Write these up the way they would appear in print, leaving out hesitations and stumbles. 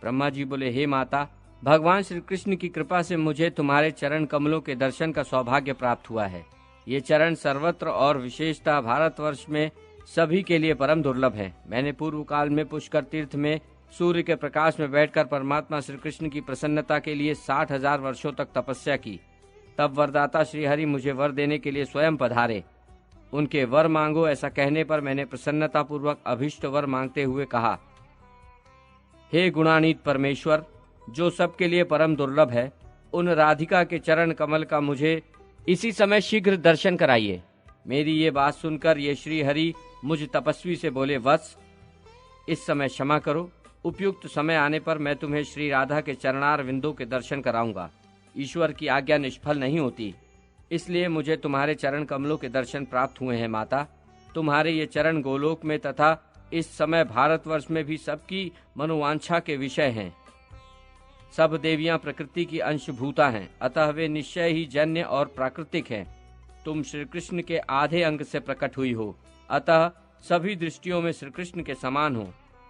ब्रह्मा जी बोले, हे माता, भगवान श्री कृष्ण की कृपा से मुझे तुम्हारे चरण कमलों के दर्शन का सौभाग्य प्राप्त हुआ है। ये चरण सर्वत्र और विशेषतः भारतवर्ष में सभी के लिए परम दुर्लभ है। मैंने पूर्व काल में पुष्कर तीर्थ में सूर्य के प्रकाश में बैठकर परमात्मा श्री कृष्ण की प्रसन्नता के लिए 60,000 वर्षों तक तपस्या की। तब वरदाता श्री हरि मुझे वर देने के लिए स्वयं पधारे। उनके वर मांगो ऐसा कहने पर मैंने प्रसन्नता पूर्वक अभिष्ट वर मांगते हुए कहा, हे गुणान्वित परमेश्वर, जो सबके लिए परम दुर्लभ है, उन राधिका के चरण कमल का मुझे इसी समय शीघ्र दर्शन कराइए। मेरी ये बात सुनकर ये श्री हरि मुझ तपस्वी से बोले, वत्स, इस समय क्षमा करो, उपयुक्त समय आने पर मैं तुम्हें श्री राधा के चरणार विंदों के दर्शन कराऊंगा। ईश्वर की आज्ञा निष्फल नहीं होती, इसलिए मुझे तुम्हारे चरण कमलों के दर्शन प्राप्त हुए हैं। माता, तुम्हारे ये चरण गोलोक में तथा इस समय भारतवर्ष में भी सबकी मनोवांछा के विषय हैं। सब देवियां प्रकृति की अंशभूता हैं, अतः वे निश्चय ही जन्य और प्राकृतिक हैं। तुम श्री कृष्ण के आधे अंग से प्रकट हुई हो, अतः सभी दृष्टियों में श्री कृष्ण के समान हो।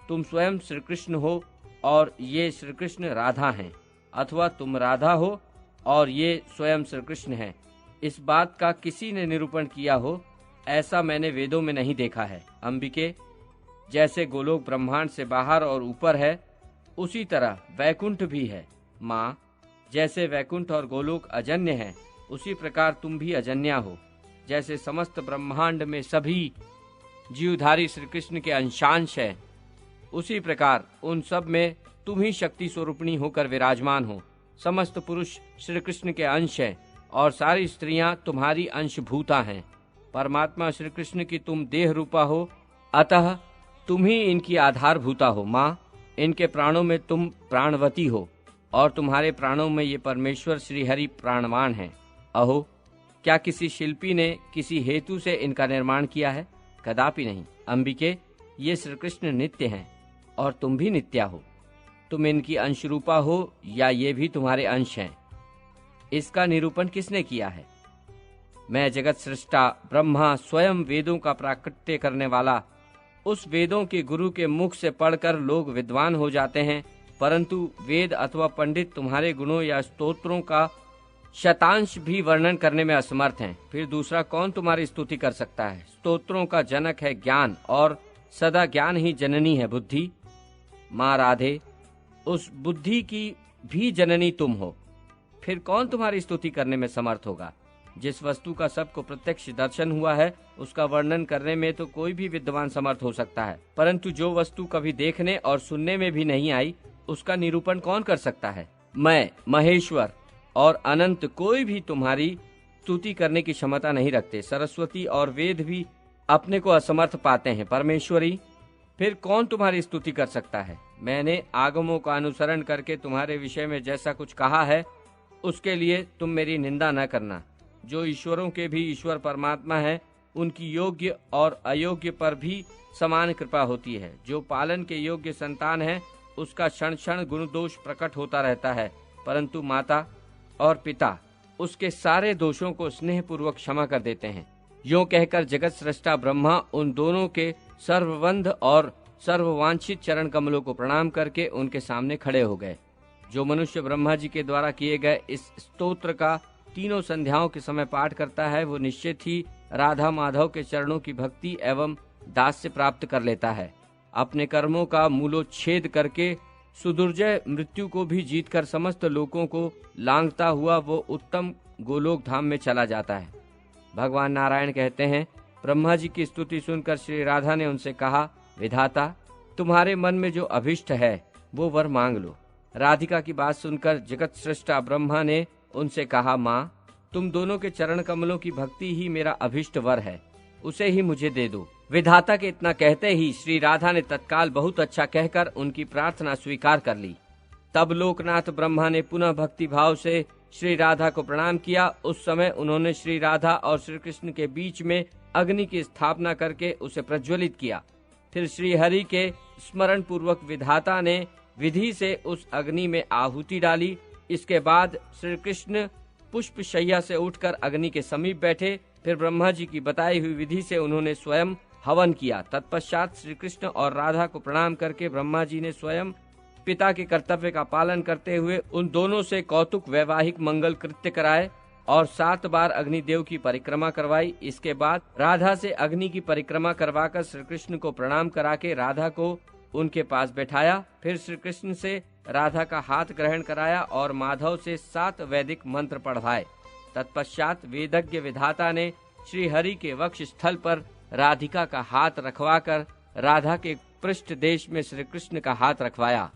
तुम स्वयं श्री कृष्ण हो और ये श्री कृष्ण राधा हैं, अथवा तुम राधा हो और ये स्वयं श्री कृष्ण हैं। इस बात का किसी ने निरूपण किया हो, ऐसा मैंने वेदों में नहीं देखा है। अंबिके, जैसे गोलोक ब्रह्मांड से बाहर और ऊपर है, उसी तरह वैकुंठ भी है। माँ, जैसे वैकुंठ और गोलोक अजन्य है, उसी प्रकार तुम भी अजन्या हो। जैसे समस्त ब्रह्मांड में सभी जीवधारी श्री कृष्ण के अंशांश है, उसी प्रकार उन सब में तुम ही शक्ति स्वरूपिणी होकर विराजमान हो। समस्त पुरुष श्री कृष्ण के अंश है और सारी स्त्रियां तुम्हारी अंशभूता हैं। परमात्मा श्री कृष्ण की तुम देह रूपा हो, अतः तुम ही इनकी आधारभूता हो। माँ, इनके प्राणों में तुम प्राणवती हो और तुम्हारे प्राणों में ये परमेश्वर श्री हरि प्राणवान है। अहो, क्या किसी शिल्पी ने किसी हेतु से इनका निर्माण किया है? कदापि नहीं। अंबिके, ये श्री कृष्ण नित्य हैं और तुम भी नित्या हो। तुम इनकी अंश रूपा हो या ये भी तुम्हारे अंश हैं, इसका निरूपण किसने किया है? मैं जगत सृष्टा ब्रह्मा स्वयं वेदों का प्राकट्य करने वाला, उस वेदों के गुरु के मुख से पढ़कर लोग विद्वान हो जाते हैं, परंतु वेद अथवा पंडित तुम्हारे गुणों या स्तोत्रों का शतांश भी वर्णन करने में असमर्थ हैं। फिर दूसरा कौन तुम्हारी स्तुति कर सकता है? स्तोत्रों का जनक है ज्ञान और सदा ज्ञान ही जननी है बुद्धि। माँ राधे, उस बुद्धि की भी जननी तुम हो, फिर कौन तुम्हारी स्तुति करने में समर्थ होगा? जिस वस्तु का सबको प्रत्यक्ष दर्शन हुआ है, उसका वर्णन करने में तो कोई भी विद्वान समर्थ हो सकता है, परंतु जो वस्तु कभी देखने और सुनने में भी नहीं आई, उसका निरूपण कौन कर सकता है? मैं, महेश्वर और अनंत कोई भी तुम्हारी स्तुति करने की क्षमता नहीं रखते। सरस्वती और वेद भी अपने को असमर्थ पाते हैं। परमेश्वरी, फिर कौन तुम्हारी स्तुति कर सकता है? मैंने आगमों का अनुसरण करके तुम्हारे विषय में जैसा कुछ कहा है, उसके लिए तुम मेरी निंदा न करना। जो ईश्वरों के भी ईश्वर परमात्मा है, उनकी योग्य और अयोग्य पर भी समान कृपा होती है। जो पालन के योग्य संतान है, उसका क्षण क्षण गुण दोष प्रकट होता रहता है, परंतु माता और पिता उसके सारे दोषों को स्नेह पूर्वक क्षमा कर देते हैं। यूं कहकर जगत सृष्टा ब्रह्मा उन दोनों के सर्ववंध और सर्ववांछित चरण कमलों को प्रणाम करके उनके सामने खड़े हो गए। जो मनुष्य ब्रह्मा जी के द्वारा किए गए इस स्तोत्र का तीनों संध्याओं के समय पाठ करता है, वो निश्चित ही राधा माधव के चरणों की भक्ति एवं दास से प्राप्त कर लेता है। अपने कर्मों का मूलोच्छेद करके सुदुर्जय मृत्यु को भी जीतकर समस्त लोगों को लांघता हुआ वो उत्तम गोलोक धाम में चला जाता है। भगवान नारायण कहते हैं, ब्रह्मा जी की स्तुति सुनकर श्री राधा ने उनसे कहा, विधाता, तुम्हारे मन में जो अभिष्ट है वो वर मांग लो। राधिका की बात सुनकर जगत सृष्टा ब्रह्मा ने उनसे कहा, माँ, तुम दोनों के चरण कमलों की भक्ति ही मेरा अभिष्ट वर है, उसे ही मुझे दे दो। विधाता के इतना कहते ही श्री राधा ने तत्काल बहुत अच्छा कहकर उनकी प्रार्थना स्वीकार कर ली। तब लोकनाथ ब्रह्मा ने पुनः भक्ति भाव से श्री राधा को प्रणाम किया। उस समय उन्होंने श्री राधा और श्री कृष्ण के बीच में अग्नि की स्थापना करके उसे प्रज्वलित किया। फिर श्री हरि के स्मरण पूर्वक विधाता ने विधि से उस अग्नि में आहुति डाली। इसके बाद श्री कृष्ण पुष्प शैया से उठकर अग्नि के समीप बैठे। फिर ब्रह्मा जी की बताई हुई विधि से उन्होंने स्वयं हवन किया। तत्पश्चात श्री कृष्ण और राधा को प्रणाम करके ब्रह्मा जी ने स्वयं पिता के कर्तव्य का पालन करते हुए उन दोनों से कौतुक वैवाहिक मंगल कृत्य कराए और 7 बार अग्निदेव की परिक्रमा करवाई। इसके बाद राधा से अग्नि की परिक्रमा करवाकर श्री कृष्ण को प्रणाम करा के राधा को उनके पास बैठाया। फिर श्री कृष्ण से राधा का हाथ ग्रहण कराया और माधव से 7 वैदिक मंत्र पढ़वाए। तत्पश्चात वेदज्ञ विधाता ने श्री हरि के वक्ष स्थल पर राधिका का हाथ रखवाकर राधा के पृष्ठ देश में श्री कृष्ण का हाथ रखवाया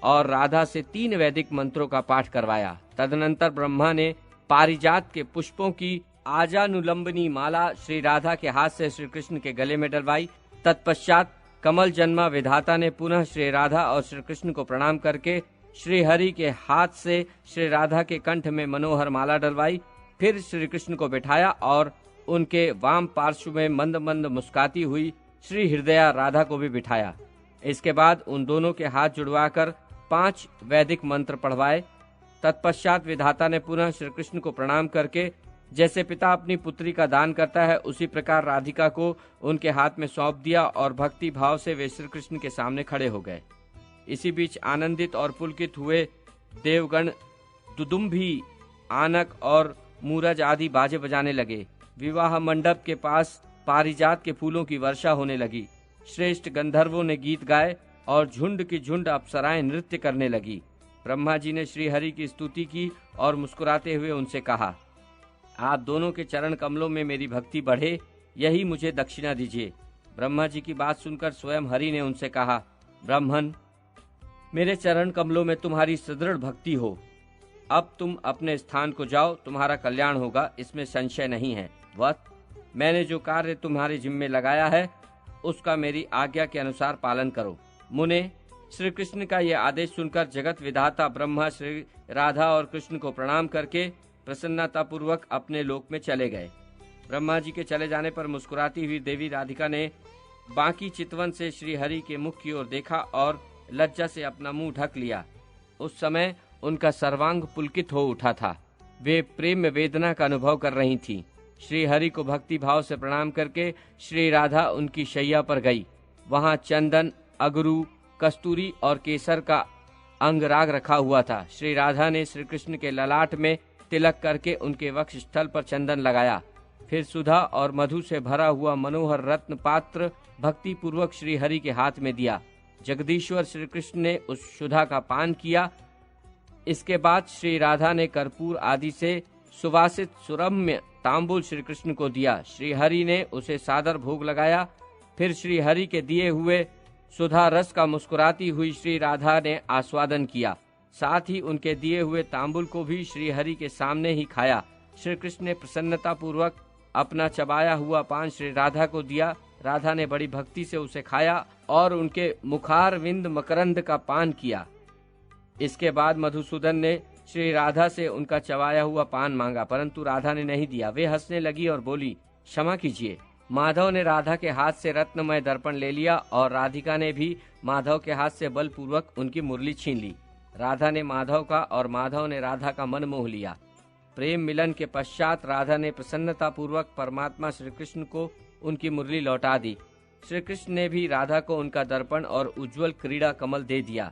और राधा से 3 वैदिक मंत्रों का पाठ करवाया। तदनंतर ब्रह्मा ने पारिजात के पुष्पों की आजानुलंबनी माला श्री राधा के हाथ से श्री कृष्ण के गले में डलवाई। तत्पश्चात कमल जन्मा विधाता ने पुनः श्री राधा और श्री कृष्ण को प्रणाम करके श्री हरि के हाथ से श्री राधा के कंठ में मनोहर माला डलवाई। फिर श्री कृष्ण को बिठाया और उनके वाम पार्श्व में मंद मंद मुस्काती हुई श्री हृदया राधा को भी बिठाया। इसके बाद उन दोनों के हाथ जुड़वाकर 5 वैदिक मंत्र पढ़वाए। तत्पश्चात विधाता ने पुनः श्री कृष्ण को प्रणाम करके जैसे पिता अपनी पुत्री का दान करता है उसी प्रकार राधिका को उनके हाथ में सौंप दिया और भक्ति भाव से वे श्री कृष्ण के सामने खड़े हो गए। इसी बीच आनंदित और पुलकित हुए देवगण दुदुम्भी, आनक और मूरज आदि बाजे बजाने लगे। विवाह मंडप के पास पारिजात के फूलों की वर्षा होने लगी। श्रेष्ठ गंधर्वों ने गीत गाए और झुंड की झुंड अप्सराएं नृत्य करने लगी। ब्रह्मा जी ने श्री हरि की स्तुति की और मुस्कुराते हुए उनसे कहा, आप दोनों के चरण कमलों में मेरी भक्ति बढ़े, यही मुझे दक्षिणा दीजिए। ब्रह्मा जी की बात सुनकर स्वयं हरि ने उनसे कहा, ब्राह्मण, मेरे चरण कमलों में तुम्हारी सुदृढ़ भक्ति हो। अब तुम अपने स्थान को जाओ, तुम्हारा कल्याण होगा, इसमें संशय नहीं है। वत्स, मैंने जो कार्य तुम्हारे जिम्मे लगाया है उसका मेरी आज्ञा के अनुसार पालन करो। मुने, श्री कृष्ण का यह आदेश सुनकर जगत विधाता ब्रह्मा श्री राधा और कृष्ण को प्रणाम करके प्रसन्नता पूर्वक अपने लोक में चले गए। ब्रह्मा जी के चले जाने पर मुस्कुराती हुई देवी राधिका ने बाकी चितवन से श्री हरि के मुख की ओर देखा और लज्जा से अपना मुंह ढक लिया। उस समय उनका सर्वांग पुलकित हो उठा था। वे प्रेम वेदना का अनुभव कर रही थीं। श्री हरि को भक्ति भाव से प्रणाम करके श्री राधा उनकी शैया पर गई। वहां चंदन, अगरू, कस्तूरी और केसर का अंगराग रखा हुआ था। श्री राधा ने श्री कृष्ण के ललाट में तिलक करके उनके वक्ष स्थल पर चंदन लगाया। फिर सुधा और मधु से भरा हुआ मनोहर रत्न पात्र भक्ति पूर्वक श्री हरि के हाथ में दिया। जगदीश्वर श्री कृष्ण ने उस सुधा का पान किया। इसके बाद श्री राधा ने कर्पूर आदि से सुवासित सुरम्य तांबुल श्री कृष्ण को दिया। श्री हरि ने उसे सादर भोग लगाया। फिर श्री हरि के दिए हुए सुधा रस का मुस्कुराती हुई श्री राधा ने आस्वादन किया। साथ ही उनके दिए हुए तांबुल को भी श्री हरि के सामने ही खाया। श्री कृष्ण ने प्रसन्नता पूर्वक अपना चबाया हुआ पान श्री राधा को दिया। राधा ने बड़ी भक्ति से उसे खाया और उनके मुखार विंद मकरंद का पान किया। इसके बाद मधुसूदन ने श्री राधा से उनका चबाया हुआ पान मांगा, परंतु राधा ने नहीं दिया। वे हंसने लगी और बोली, क्षमा कीजिए। माधव ने राधा के हाथ से रत्नमय दर्पण ले लिया और राधिका ने भी माधव के हाथ से बलपूर्वक उनकी मुरली छीन ली। राधा ने माधव का और माधव ने राधा का मन मोह लिया। प्रेम मिलन के पश्चात राधा ने प्रसन्नता पूर्वक परमात्मा श्री कृष्ण को उनकी मुरली लौटा दी। श्री कृष्ण ने भी राधा को उनका दर्पण और उज्जवल क्रीड़ा कमल दे दिया।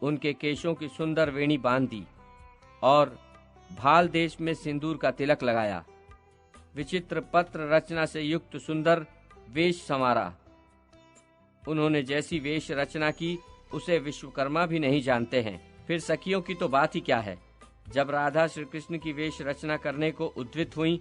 उनके केशों की सुंदर वेणी बांध दी और भाल देश में सिंदूर का तिलक लगाया। विचित्र पत्र रचना से युक्त सुंदर वेश संवारा। उन्होंने जैसी वेश रचना की उसे विश्वकर्मा भी नहीं जानते हैं। फिर सखियों की तो बात ही क्या है। जब राधा श्री कृष्ण की वेश रचना करने को उद्वित हुई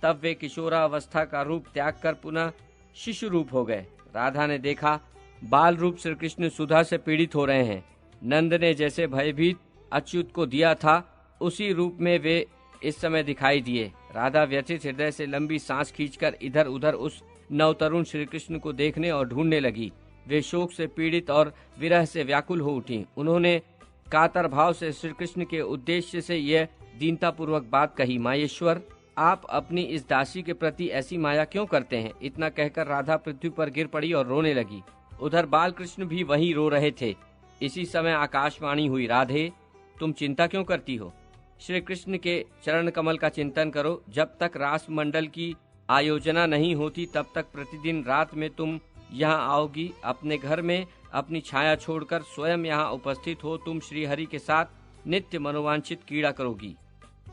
तब वे किशोरावस्था का रूप त्याग कर पुनः शिशु रूप हो गए। राधा ने देखा बाल रूप श्री कृष्ण सुधा से पीड़ित हो रहे हैं। नंद ने जैसे भयभीत अच्युत को दिया था उसी रूप में वे इस समय दिखाई दिए। राधा व्यथित हृदय से लंबी सांस खींचकर इधर उधर उस नवतरुण श्री कृष्ण को देखने और ढूंढने लगी। वे शोक से पीड़ित और विरह से व्याकुल हो उठी। उन्होंने कातर भाव से श्री कृष्ण के उद्देश्य से यह दीनता पूर्वक बात कही, मायेश्वर, आप अपनी इस दासी के प्रति ऐसी माया क्यों करते हैं? इतना कहकर राधा पृथ्वी पर गिर पड़ी और रोने लगी। उधर बाल कृष्ण भी वहीं रो रहे थे। इसी समय आकाशवाणी हुई, राधे, तुम चिंता क्यों करती हो? श्री कृष्ण के चरण कमल का चिंतन करो। जब तक रास मंडल की आयोजना नहीं होती तब तक प्रतिदिन रात में तुम यहाँ आओगी, अपने घर में अपनी छाया छोड़कर स्वयं यहाँ उपस्थित हो तुम श्री हरि के साथ नित्य मनोवांछित क्रीड़ा करोगी।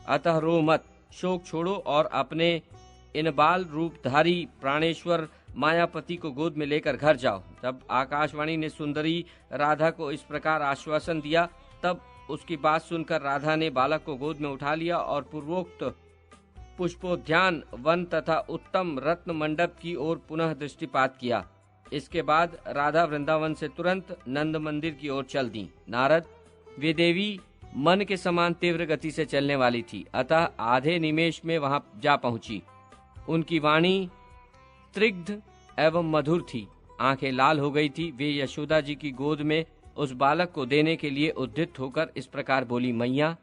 अतः रो मत, शोक छोड़ो और अपने इन बाल रूपधारी प्राणेश्वर मायापति को गोद में लेकर घर जाओ। जब आकाशवाणी ने सुंदरी राधा को इस प्रकार आश्वासन दिया, तब उसकी बात सुनकर राधा ने बालक को गोद में उठा लिया और पूर्वोक्त पुष्पोद्यान वन तथा उत्तम रत्न मंडप की ओर पुनः दृष्टिपात किया। इसके बाद राधा वृंदावन से तुरंत नंद मंदिर की ओर चल दी। नारद, वे देवी मन के समान तीव्र गति से चलने वाली थी, अतः आधे निमेष में वहां जा पहुंची। उनकी वाणी त्रिग्ध एवं मधुर थी, आंखें लाल हो गई थी। वे यशोदा जी की गोद में उस बालक को देने के लिए उद्यत होकर इस प्रकार बोली, मैया,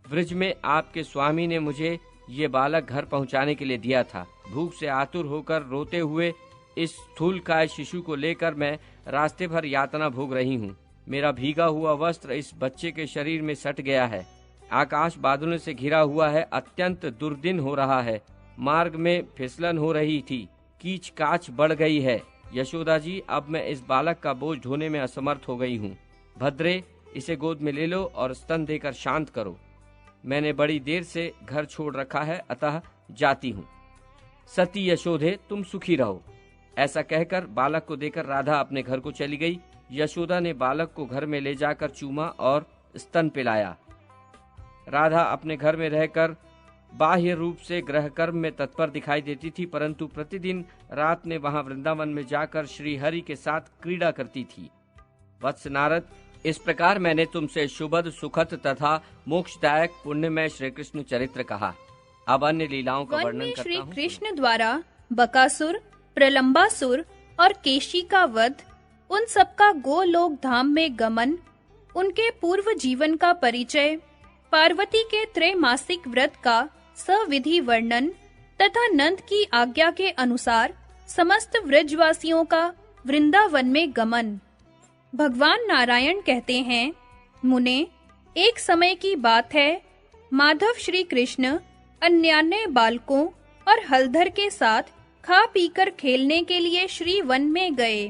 ब्रज में आपके स्वामी ने मुझे ये बालक घर पहुंचाने के लिए दिया था। भूख से आतुर होकर रोते हुए इस स्थूलकाय शिशु को लेकर मैं रास्ते भर यातना भोग रही हूँ। मेरा भीगा हुआ वस्त्र इस बच्चे के शरीर में सट गया है। आकाश बादलों से घिरा हुआ है, अत्यंत दुर्दिन हो रहा है। मार्ग में फिसलन हो रही थी, कीच काच बढ़ गई है। यशोदा जी, अब मैं इस बालक का बोझ ढोने में असमर्थ हो गई हूँ। भद्रे, इसे गोद में ले लो और स्तन देकर शांत करो। मैंने बड़ी देर से घर छोड़ रखा है, अतः जाती हूँ। सती यशोदे, तुम सुखी रहो। ऐसा कहकर बालक को देकर राधा अपने घर को चली गई। यशोदा ने बालक को घर में ले जाकर चूमा और स्तन पिलाया। राधा अपने घर में रहकर बाह्य रूप से गृह कर्म में तत्पर दिखाई देती थी, परंतु प्रतिदिन रात में वहां वृंदावन में जाकर श्री हरि के साथ क्रीड़ा करती थी। वत्स नारद, इस प्रकार मैंने तुमसे शुभद सुखद तथा मोक्षदायक पुण्यमय श्री कृष्ण चरित्र कहा। अब अन्य लीलाओं का वर्णन करता हूँ। श्री कृष्ण द्वारा बकासुर, प्रलंबासुर और केशी का वध, उन सबका गोलोक धाम में गमन, उनके पूर्व जीवन का परिचय, पार्वती के त्रैमासिक व्रत का सविधि वर्णन तथा नंद की आज्ञा के अनुसार समस्त व्रजवासियों का वृंदावन में गमन। भगवान नारायण कहते हैं, मुने, एक समय की बात है, माधव श्री कृष्ण अन्यान्य बालकों और हलधर के साथ खा पीकर खेलने के लिए श्री वन में गए।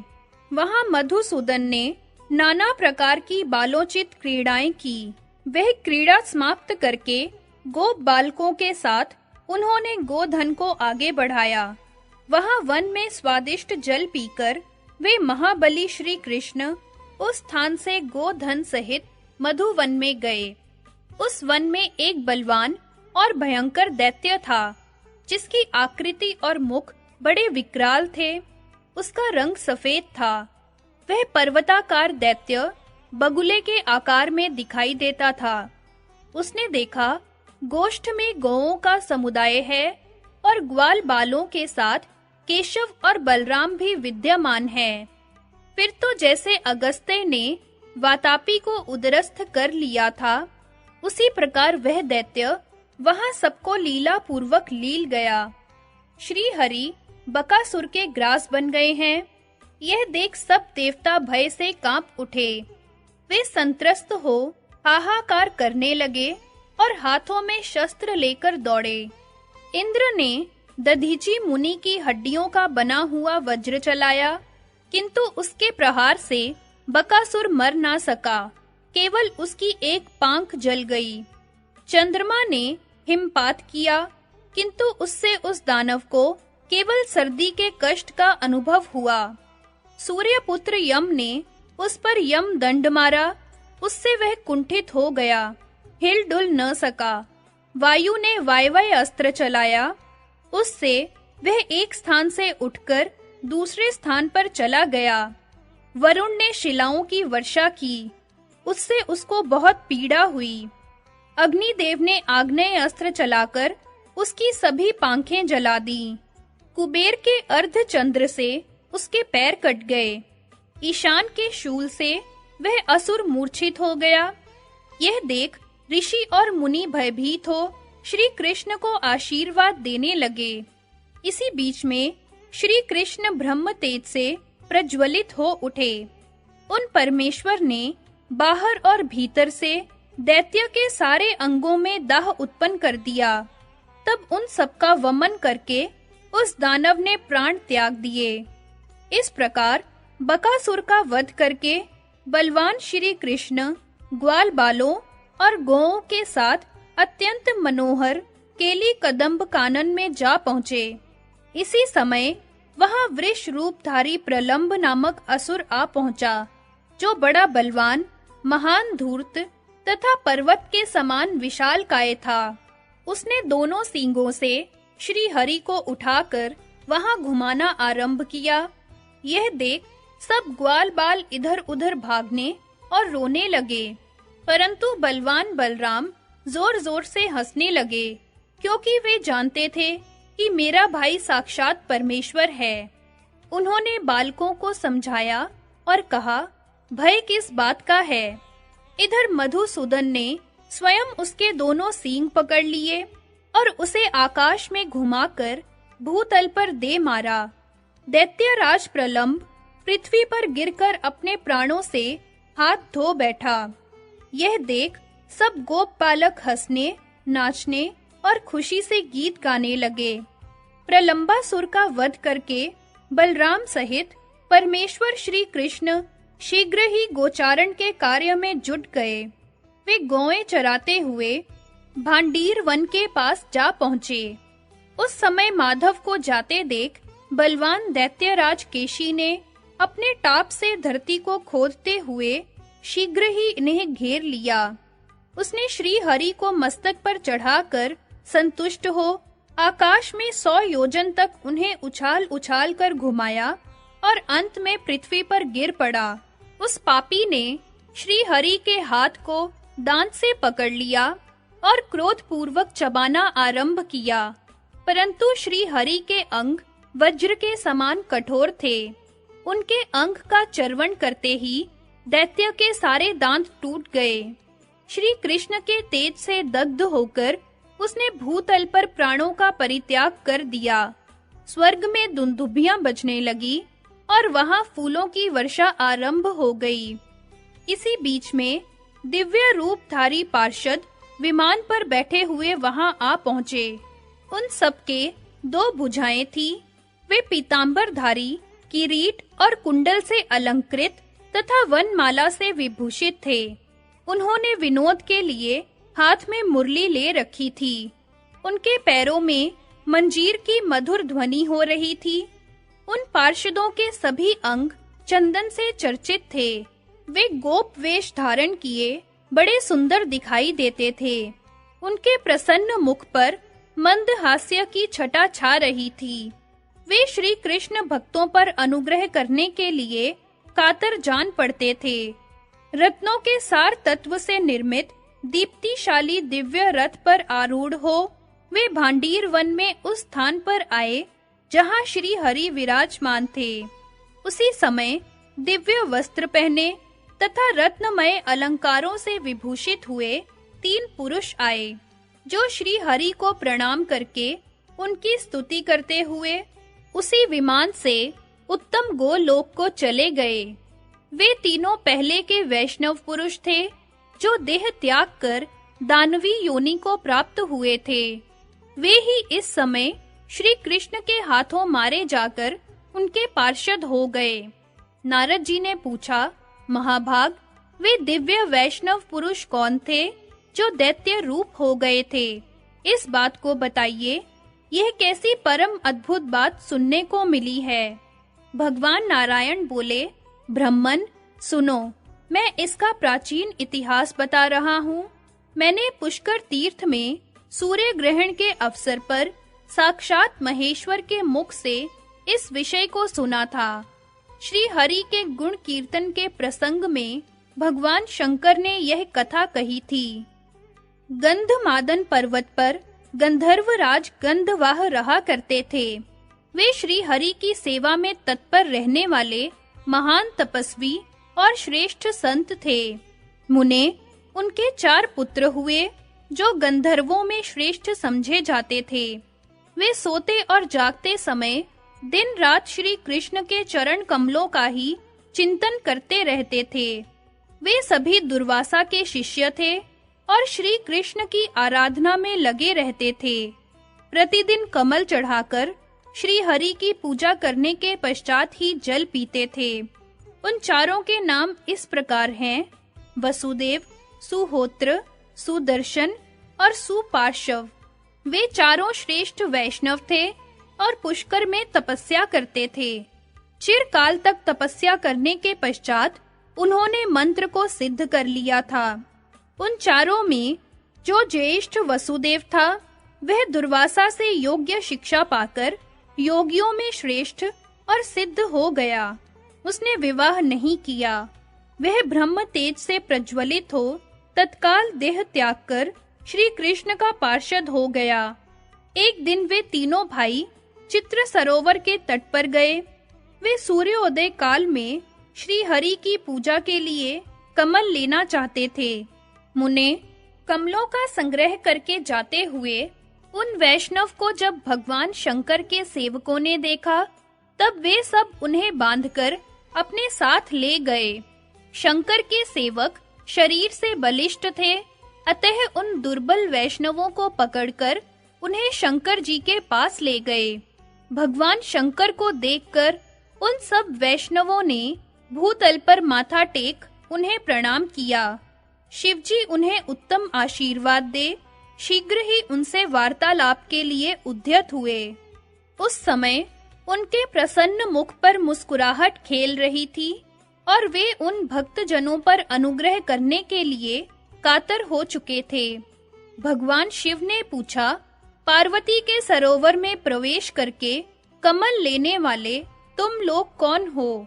वहां मधुसूदन ने नाना प्रकार की बालोचित क्रीड़ाएं की। वह क्रीड़ा समाप्त करके गोप बालकों के साथ उन्होंने गोधन को आगे बढ़ाया। वहां वन में स्वादिष्ट जल पीकर वे महाबली श्री कृष्ण उस स्थान से गोधन सहित मधुवन में गए। उस वन में एक बलवान और भयंकर दैत्य था, जिसकी आकृति और मुख बड़े विकराल थे। उसका रंग सफेद था। वह पर्वताकार दैत्य बगुले के आकार में दिखाई देता था। उसने देखा, गोष्ठ में गौओं का समुदाय है और ग्वाल बालों के साथ केशव और बलराम भी विद्यमान हैं। फिर तो जैसे अगस्त्य ने वातापी को उदरस्थ कर लिया था, उसी प्रकार वह दैत्य वहां सबको लीला पूर्वक लील गया। श्री हरि बकासुर के ग्रास बन गए हैं। यह देख सब देवता भय से कांप उठे। वे संत्रस्त हो हाहाकार करने लगे और हाथों में शस्त्र लेकर दौड़े। इंद्र ने दधीची मुनि की हड्डियों का बना हुआ वज्र चलाया, किंतु उसके प्रहार से बकासुर मर ना सका, केवल उसकी एक पांख जल गई। चंद्रमा ने हिमपात किया, किंतु उससे उस दानव को केवल सर्दी के कष्ट का अनुभव हुआ। सूर्यपुत्र यम ने उस पर यम दंड मारा, उससे वह कुंठित हो गया, हिलडुल न सका। वायु ने वायवय अस्त्र चलाया, उससे वह एक स्थान से उठकर दूसरे स्थान पर चला गया। वरुण ने शिलाओं की वर्षा की, उससे उसको बहुत पीड़ा हुई। अग्निदेव ने आग्नेय अस्त्र चलाकर उसकी सभी पांखें जला दी। कुबेर के अर्धचंद्र से उसके पैर कट गए। ईशान के शूल से वह असुर मूर्छित हो गया। यह देख ऋषि और मुनि भयभीत हो श्री कृष्ण को आशीर्वाद देने लगे। इसी बीच में श्री कृष्ण ब्रह्म तेज से प्रज्वलित हो उठे। उन परमेश्वर ने बाहर और भीतर से दैत्य के सारे अंगों में दाह उत्पन्न कर दिया। तब उन सबका वमन करके उस दानव ने प्राण त्याग दिए। इस प्रकार बकासुर का वध करके बलवान श्री कृष्ण ग्वाल बालों और गौओं के साथ अत्यंत मनोहर केली कदम्ब कानन में जा पहुँचे। इसी समय वहां वृष रूपधारी प्रलंब नामक असुर आ पहुंचा, जो बड़ा बलवान, महान धूर्त तथा पर्वत के समान विशालकाय था। उसने दोनों सींगों से श्री हरि को उठाकर वहां घुमाना आरंभ किया। यह देख सब ग्वाल बाल इधर-उधर भागने और रोने लगे, परंतु बलवान बलराम जोर-जोर से हंसने लगे, क्योंकि वे जानते थे कि मेरा भाई साक्षात परमेश्वर है। उन्होंने बालकों को समझाया और कहा, भय किस बात का है? इधर मधुसूदन ने स्वयं उसके दोनों सींग पकड़ लिए और उसे आकाश में घुमाकर भूतल पर दे मारा। दैत्यराज प्रलंब पृथ्वी पर गिरकर अपने प्राणों से हाथ धो बैठा। यह देख सब गोप बालक हंसने, नाचने और खुशी से गीत गाने लगे। प्रलंबासुर का वध करके बलराम सहित परमेश्वर श्री कृष्ण शीघ्र ही गोचारण के कार्य में जुट गए। वे गौएं चराते हुए भांडीर वन के पास जा पहुंचे। उस समय माधव को जाते देख बलवान दैत्यराज केशी ने अपने टाप से धरती को खोदते हुए शीघ्र ही इन्हें घेर लिया। उसने श्री हरि को मस्तक पर चढ़ाकर संतुष्ट हो आकाश में 100 योजन तक उन्हें उछाल-उछाल कर घुमाया और अंत में पृथ्वी पर गिर पड़ा। उस पापी ने श्री हरि के हाथ को दांत से पकड़ लिया और क्रोध पूर्वक चबाना आरंभ किया, परंतु श्री हरि के अंग वज्र के समान कठोर थे। उनके अंग का चर्वण करते ही दैत्य के सारे दांत टूट गए। श्री कृष्ण के तेज से दग्ध होकर उसने भूतल पर प्राणों का परित्याग कर दिया। स्वर्ग में दुंदुभियां बजने लगी और वहां फूलों की वर्षा आरंभ हो गई। इसी बीच में दिव्य रूपधारी पार्षद विमान पर बैठे हुए वहां आ पहुंचे। उन सबके 2 भुजाएं थी। वे पीतांबरधारी, किरीट और कुंडल से अलंकृत तथा वनमाला से विभूषित थे। उन्होंने विनोद के लिए हाथ में मुरली ले रखी थी। उनके पैरों में मंजीर की मधुर ध्वनि हो रही थी। उन पार्षदों के सभी अंग चंदन से चर्चित थे। वे गोप वेश धारण किए बड़े सुंदर दिखाई देते थे। उनके प्रसन्न मुख पर मंद हास्य की छटा छा रही थी। वे श्री कृष्ण भक्तों पर अनुग्रह करने के लिए कातर जान पड़ते थे। रत्नों के सार तत्व से निर्मित दीप्तिशाली दिव्य रथ पर आरूढ़ हो वे भांडीर वन में उस स्थान पर आए जहां श्री हरि विराजमान थे। उसी समय दिव्य वस्त्र पहने तथा रत्नमय अलंकारों से विभूषित हुए 3 पुरुष आए, जो श्री हरि को प्रणाम करके उनकी स्तुति करते हुए उसी विमान से उत्तम गोलोक को चले गए। वे तीनों पहले के वैष्णव पुरुष थे, जो देह त्याग कर दानवी योनि को प्राप्त हुए थे। वे ही इस समय श्री कृष्ण के हाथों मारे जाकर उनके पार्षद हो गए। नारद जी ने पूछा, महाभाग, वे दिव्य वैष्णव पुरुष कौन थे जो दैत्य रूप हो गए थे? इस बात को बताइए। यह कैसी परम अद्भुत बात सुनने को मिली है? भगवान नारायण बोले, ब्रह्मन, सुनो, मैं इसका प्राचीन इतिहास बता रहा हूँ। मैंने पुष्कर तीर्थ में सूर्य ग्रहण के अवसर पर साक्षात महेश्वर के मुख से इस विषय को सुना था। श्री हरि के गुण कीर्तन के प्रसंग में भगवान शंकर ने यह कथा कही थी। गंधमादन पर्वत पर गंधर्वराज गंधवाह रहा करते थे। वे श्री हरि की सेवा में तत्पर रहने वाले महान तपस्वी और श्रेष्ठ संत थे। मुने, उनके 4 पुत्र हुए जो गंधर्वों में श्रेष्ठ समझे जाते थे। वे सोते और जागते समय दिन रात श्री कृष्ण के चरण कमलों का ही चिंतन करते रहते थे। वे सभी दुर्वासा के शिष्य थे और श्री कृष्ण की आराधना में लगे रहते थे। प्रतिदिन कमल चढ़ाकर श्री हरि की पूजा करने के पश्चात ही जल पीते थे। उन चारों के नाम इस प्रकार हैं: वसुदेव, सुहोत्र, सुदर्शन और सुपार्श्व। वे चारों श्रेष्ठ वैष्णव थे और पुष्कर में तपस्या करते थे। चिरकाल तक तपस्या करने के पश्चात उन्होंने मंत्र को सिद्ध कर लिया था। उन चारों में जो ज्येष्ठ वसुदेव था, वह दुर्वासा से योग्य शिक्षा पाकर योगियों में श्रेष्ठ और सिद्ध हो गया। उसने विवाह नहीं किया। वह ब्रह्म तेज से प्रज्वलित हो तत्काल देह त्याग कर श्री कृष्ण का पार्षद हो गया। एक दिन वे तीनों भाई चित्र सरोवर के तट पर गए। वे सूर्योदय काल में श्री हरि की पूजा के लिए कमल लेना चाहते थे। मुने, कमलों का संग्रह करके जाते हुए उन वैष्णव को जब भगवान शंकर के सेवकों ने देखा, तब वे सब उन्हें बांधकर अपने साथ ले गए। शंकर के सेवक शरीर से बलिष्ठ थे, अतः उन दुर्बल वैष्णवों को पकड़कर उन्हें शंकर जी के पास ले गए। भगवान शंकर को देखकर उन सब वैष्णवों ने भूतल पर माथा टेक उन्हें प्रणाम किया। शिवजी उन्हें उत्तम आशीर्वाद दे शीघ्र ही उनसे वार्तालाप के लिए उद्यत हुए। उस समय उनके प्रसन्न मुख पर मुस्कुराहट खेल रही थी और वे उन भक्तजनों पर अनुग्रह करने के लिए कातर हो चुके थे। भगवान शिव ने पूछा, पार्वती के सरोवर में प्रवेश करके कमल लेने वाले तुम लोग कौन हो?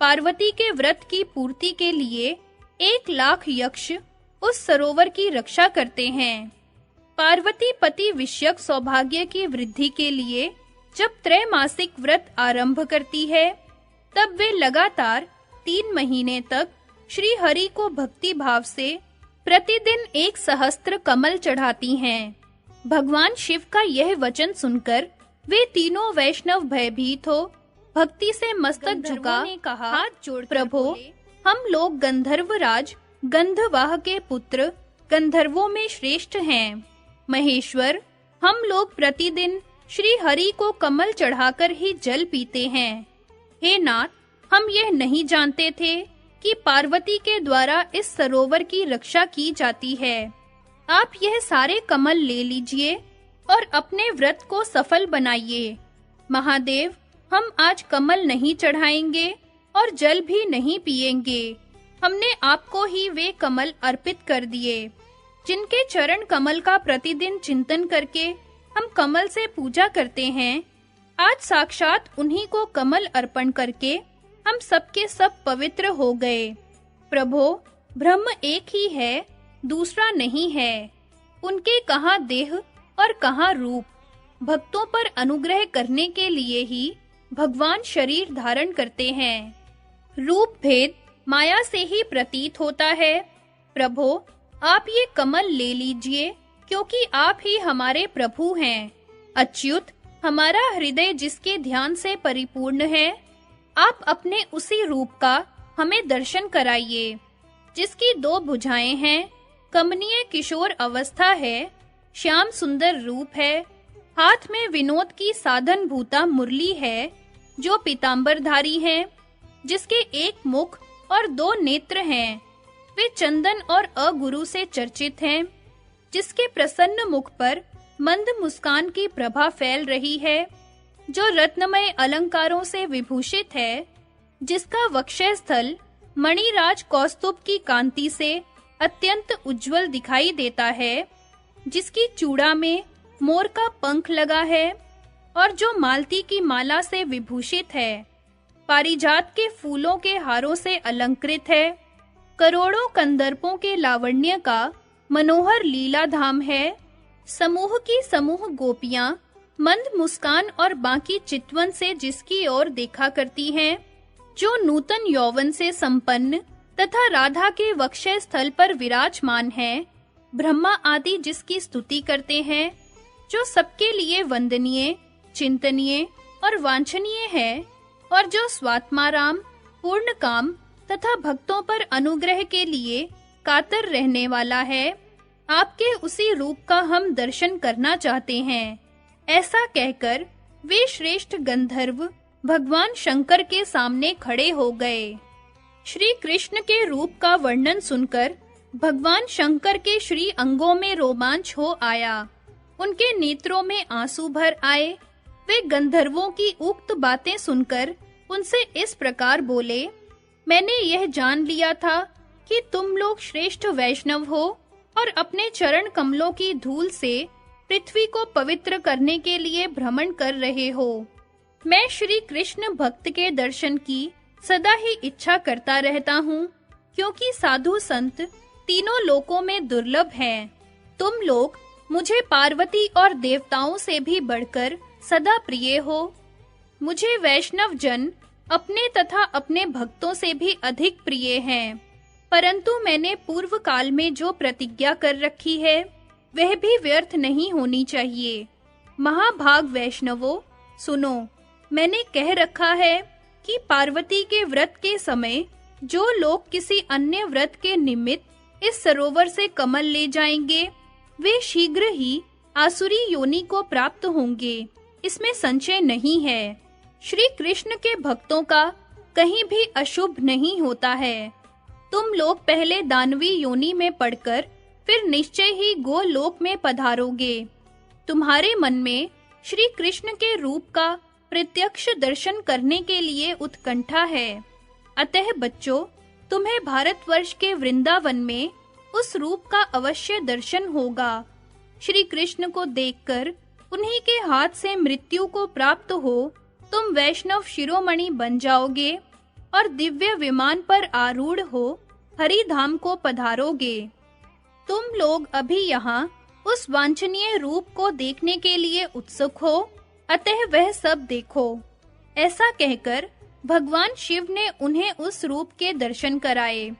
पार्वती के व्रत की पूर्ति के लिए 1,00,000 यक्ष उस सरोवर की रक्षा करते हैं। पार्वती पति विषयक सौभाग्य की वृद्धि के लिए जब त्रैमासिक व्रत आरंभ करती है, तब वे लगातार 3 महीने तक श्री हरि को भक्ति भाव से प्रतिदिन 1 सहस्त्र कमल चढ़ाती हैं। भगवान शिव का यह वचन सुनकर वे तीनों वैष्णव भयभीत हो भक्ति से मस्तक झुका कहा, हाथ जोड़ प्रभो, हम लोग गंधर्वराज गंधवाह के पुत्र गंधर्वों में श्रेष्ठ हैं। महेश्वर, हम लोग प्रतिदिन श्री हरि को कमल चढ़ाकर ही जल पीते हैं। हे नाथ, हम यह नहीं जानते थे कि पार्वती के द्वारा इस सरोवर की रक्षा की जाती है। आप यह सारे कमल ले लीजिए और अपने व्रत को सफल बनाइए। महादेव, हम आज कमल नहीं चढ़ाएंगे और जल भी नहीं पिएंगे। हमने आपको ही वे कमल अर्पित कर दिए। जिनके चरण कमल का प्रतिदिन चिंतन करके हम कमल से पूजा करते हैं, आज साक्षात उन्हीं को कमल अर्पण करके हम सबके सब पवित्र हो गए। प्रभो, ब्रह्म एक ही है, दूसरा नहीं है। उनके कहाँ देह और कहाँ रूप। भक्तों पर अनुग्रह करने के लिए ही भगवान शरीर धारण करते हैं। रूप भेद माया से ही प्रतीत होता है। प्रभो, आप ये कमल ले लीजिए, क्योंकि आप ही हमारे प्रभु हैं। अच्युत, हमारा हृदय जिसके ध्यान से परिपूर्ण है, आप अपने उसी रूप का हमें दर्शन कराइए। जिसकी 2 भुजाएं हैं, कमनीय किशोर अवस्था है, श्याम सुंदर रूप है, हाथ में विनोद की साधन भूता मुरली है, जो पीतांबरधारी हैं, जिसके 1 मुख और 2 नेत्र हैं, वे चंदन और अगुरु से चर्चित हैं, जिसके प्रसन्न मुख पर मंद मुस्कान की प्रभा फैल रही है, जो रत्नमय अलंकारों से विभूषित है, जिसका वक्षस्थल स्थल मणिराज कौस्तुभ की कांति से अत्यंत उज्जवल दिखाई देता है, जिसकी चूड़ा में मोर का पंख लगा है और जो मालती की माला से विभूषित है, पारिजात के फूलों के हारों से अलंकृत है, करोड़ों कंदर्पों के लावण्य का मनोहर लीला धाम है, समूह की समूह गोपियां मंद मुस्कान और बाकी चितवन से जिसकी ओर देखा करती हैं, जो नूतन यौवन से संपन्न तथा राधा के वक्षस्थल स्थल पर विराजमान है, ब्रह्मा आदि जिसकी स्तुति करते हैं, जो सबके लिए वंदनीय, चिंतनीय और वांछनीय है, और जो स्वात्माराम, पूर्ण काम तथा भक्तों पर अनुग्रह के लिए कातर रहने वाला है, आपके उसी रूप का हम दर्शन करना चाहते हैं। ऐसा कहकर वे श्रेष्ठ गंधर्व भगवान शंकर के सामने खड़े हो गए। श्री कृष्ण के रूप का वर्णन सुनकर भगवान शंकर के श्री अंगों में रोमांच हो आया। उनके नेत्रों में आंसू भर आए। वे गंधर्वों की उक्त बातें सुनकर उनसे इस प्रकार बोले, मैंने यह जान लिया था कि तुम लोग श्रेष्ठ वैष्णव हो और अपने चरण कमलों की धूल से पृथ्वी को पवित्र करने के लिए भ्रमण कर रहे हो। मैं श्री कृष्ण भक्त के दर्शन की सदा ही इच्छा करता रहता हूँ, क्योंकि साधु संत तीनों लोकों में दुर्लभ हैं। तुम लोग मुझे पार्वती और देवताओं से भी बढ़कर सदा प्रिय हो। मुझे वैष्णव जन अपने तथा अपने भक्तों से भी अधिक प्रिय हैं। परंतु मैंने पूर्व काल में जो प्रतिज्ञा कर रखी है, वह भी व्यर्थ नहीं होनी चाहिए। महाभाग वैष्णवों, सुनो, मैंने कह रखा है कि पार्वती के व्रत के समय जो लोग किसी अन्य व्रत के निमित्त इस सरोवर से कमल ले जाएंगे, वे शीघ्र ही आसुरी योनि को प्राप्त होंगे। इसमें संशय नहीं है। श्री कृष्ण के भक्तों का कहीं भी अशुभ नहीं होता है। तुम लोग पहले दानवी योनि में पड़कर फिर निश्चय ही गोलोक में पधारोगे। तुम्हारे मन में श्री कृष्ण के रूप का प्रत्यक्ष दर्शन करने के लिए उत्कंठा है। अतः बच्चों, तुम्हें भारतवर्ष के वृंदावन में उस रूप का अवश्य दर्शन होगा। श्री कृष्ण को देखकर उन्हीं के हाथ से मृत्यु को प्राप्त हो तुम वैष्णव शिरोमणि बन जाओगे और दिव्य विमान पर आरूढ़ हो हरि धाम को पधारोगे। तुम लोग अभी यहाँ उस वांछनीय रूप को देखने के लिए उत्सुक हो, अतः वह सब देखो। ऐसा कहकर भगवान शिव ने उन्हें उस रूप के दर्शन कराए।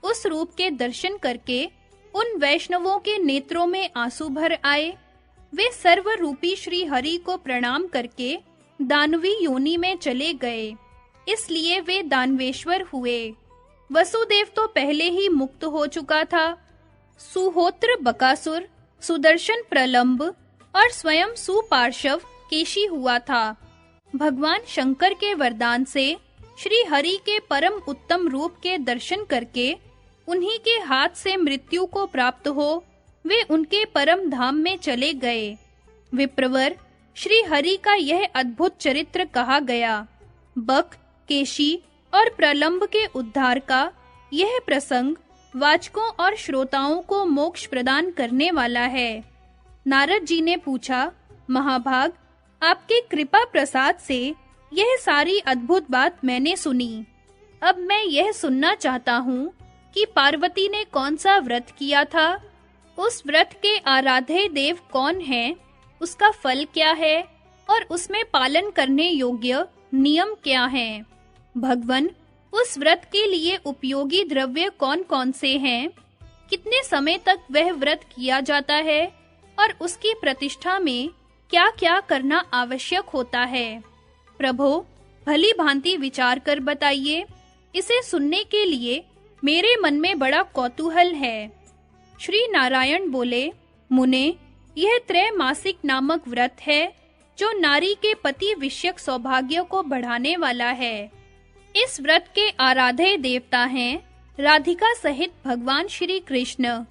उस रूप के दर्शन करके उन वैष्णवों के नेत्रों में आंसू भर आए। वे सर्वरूपी श्री हरि को प्रणाम करके दानवी योनि में चले गए। इसलिए वे दानवेश्वर हुए। वसुदेव तो पहले ही मुक्त हो चुका था। सुहोत्र बकासुर, सुदर्शन प्रलंब और स्वयं सुपार्श्व केशी हुआ था। भगवान शंकर के वरदान से श्री हरि के परम उत्तम रूप के दर्शन करके उन्हीं के हाथ से मृत्यु को प्राप्त हो वे उनके परम धाम में चले गए। विप्रवर, श्री हरि का यह अद्भुत चरित्र कहा गया। बक, केशी और प्रलंब के उद्धार का यह प्रसंग वाचकों और श्रोताओं को मोक्ष प्रदान करने वाला है। नारद जी ने पूछा, महाभाग, आपके कृपा प्रसाद से यह सारी अद्भुत बात मैंने सुनी। अब मैं यह सुनना चाहता हूँ कि पार्वती ने कौन सा व्रत किया था, उस व्रत के आराध्य देव कौन हैं, उसका फल क्या है और उसमें पालन करने योग्य नियम क्या हैं। भगवन, उस व्रत के लिए उपयोगी द्रव्य कौन-कौन से हैं, कितने समय तक वह व्रत किया जाता है और उसकी प्रतिष्ठा में क्या-क्या करना आवश्यक होता है। प्रभु, भली भांति विचार कर बताइए। इसे सुनने के लिए मेरे मन में बड़ा कौतूहल है। श्री नारायण बोले, मुने, यह त्रैमासिक नामक व्रत है जो नारी के पति विषयक सौभाग्य को बढ़ाने वाला है। इस व्रत के आराध्य देवता हैं राधिका सहित भगवान श्री कृष्ण।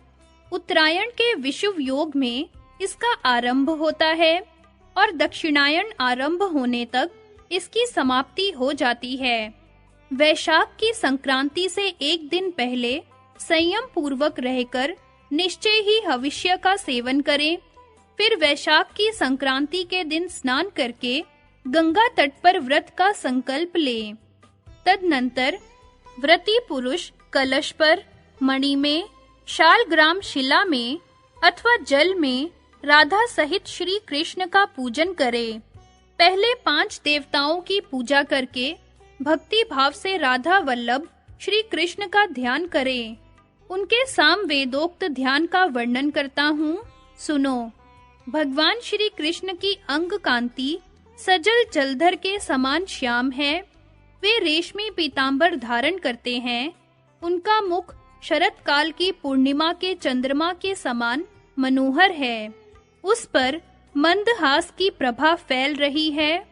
उत्तरायण के विषुव योग में इसका आरंभ होता है और दक्षिणायन आरंभ होने तक इसकी समाप्ति हो जाती है। वैशाख की संक्रांति से एक दिन पहले संयम पूर्वक रहकर निश्चय ही हविष्य का सेवन करें। फिर वैशाख की संक्रांति के दिन स्नान करके गंगा तट पर व्रत का संकल्प लें। तदनंतर व्रती पुरुष कलश पर, मणि में, शालग्राम शिला में अथवा जल में राधा सहित श्री कृष्ण का पूजन करे। पहले 5 देवताओं की पूजा करके भक्ति भाव से राधा वल्लभ श्री कृष्ण का ध्यान करें। उनके साम वेदोक्त ध्यान का वर्णन करता हूँ, सुनो। भगवान श्री कृष्ण की अंग कांति सजल जलधर के समान श्याम है। वे रेशमी पीतांबर धारण करते हैं। उनका मुख शरत काल की पूर्णिमा के चंद्रमा के समान मनोहर है। उस पर मंदहास की प्रभा फैल रही है।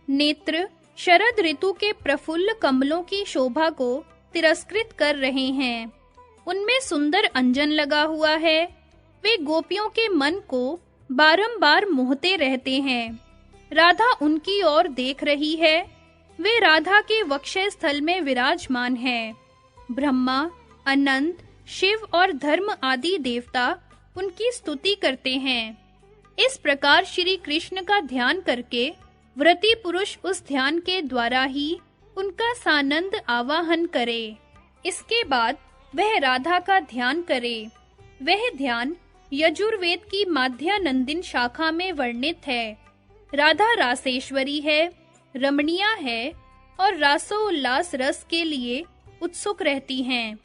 नेत्र शरद ऋतु के प्रफुल्ल कमलों की शोभा को तिरस्कृत कर रहे हैं। उनमें सुंदर अंजन लगा हुआ है। वे गोपियों के मन को बारंबार मोहते रहते हैं। राधा उनकी ओर देख रही है। वे राधा के वक्षस्थल स्थल में विराजमान हैं। ब्रह्मा, अनंत, शिव और धर्म आदि देवता उनकी स्तुति करते हैं। इस प्रकार श्री कृष्ण का ध्यान करके व्रती पुरुष उस ध्यान के द्वारा ही उनका सानंद आवाहन करे। इसके बाद वह राधा का ध्यान करे। वह ध्यान यजुर्वेद की माध्यानंदिन शाखा में वर्णित है। राधा रासेश्वरी है, रमणीया है और रासोल्लास रस के लिए उत्सुक रहती हैं।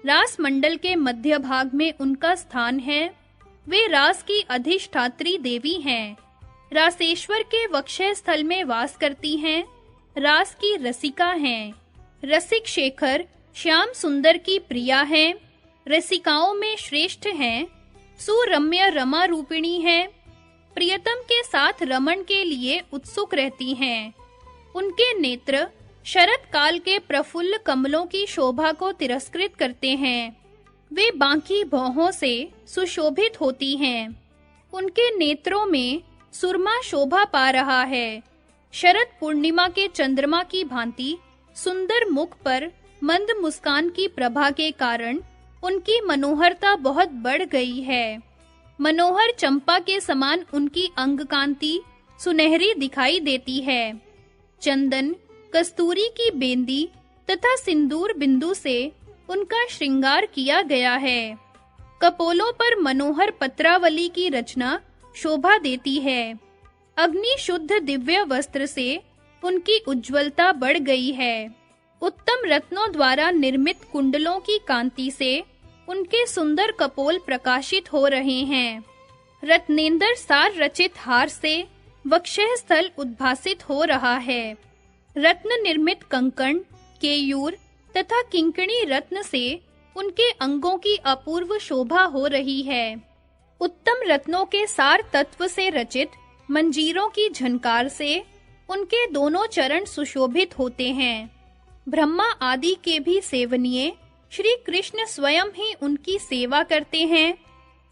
रास मंडल के मध्य भाग में उनका स्थान है। वे रास की अधिष्ठात्री देवी हैं। रासेश्वर के वक्षस्थल स्थल में वास करती हैं। रास की रसिका हैं। रसिक शेखर श्याम सुंदर की प्रिया हैं। रसिकाओं में श्रेष्ठ हैं। सुरम्य रमा रूपिणी हैं। प्रियतम के साथ रमण के लिए उत्सुक रहती हैं। उनके नेत्र शरत काल के प्रफुल्ल कमलों की शोभा को तिरस्कृत करते हैं। वे बांकी भौहों से सुशोभित होती हैं। उनके नेत्रों में सुरमा शोभा पा रहा है। शरद पूर्णिमा के चंद्रमा की भांति सुंदर मुख पर मंद मुस्कान की प्रभा के कारण उनकी मनोहरता बहुत बढ़ गई है। मनोहर चंपा के समान उनकी अंग कांति सुनहरी दिखाई देती है। चंदन, कस्तूरी की बेंदी तथा सिंदूर बिंदु से उनका श्रृंगार किया गया है। कपोलों पर मनोहर पत्रावली की रचना शोभा देती है। अग्नि शुद्ध दिव्य वस्त्र से उनकी उज्ज्वलता बढ़ गई है। उत्तम रत्नों द्वारा निर्मित कुंडलों की कांति से उनके सुंदर कपोल प्रकाशित हो रहे हैं। रत्नेंद्र सार रचित हार से वक्षस्थल स्थल उद्भासित हो रहा है। रत्न निर्मित कंकण, केयूर तथा किंकणी रत्न से उनके अंगों की अपूर्व शोभा हो रही है। उत्तम रत्नों के सार तत्व से रचित मंजीरों की झनकार से उनके दोनों चरण सुशोभित होते हैं। ब्रह्मा आदि के भी सेवनीय श्री कृष्ण स्वयं ही उनकी सेवा करते हैं।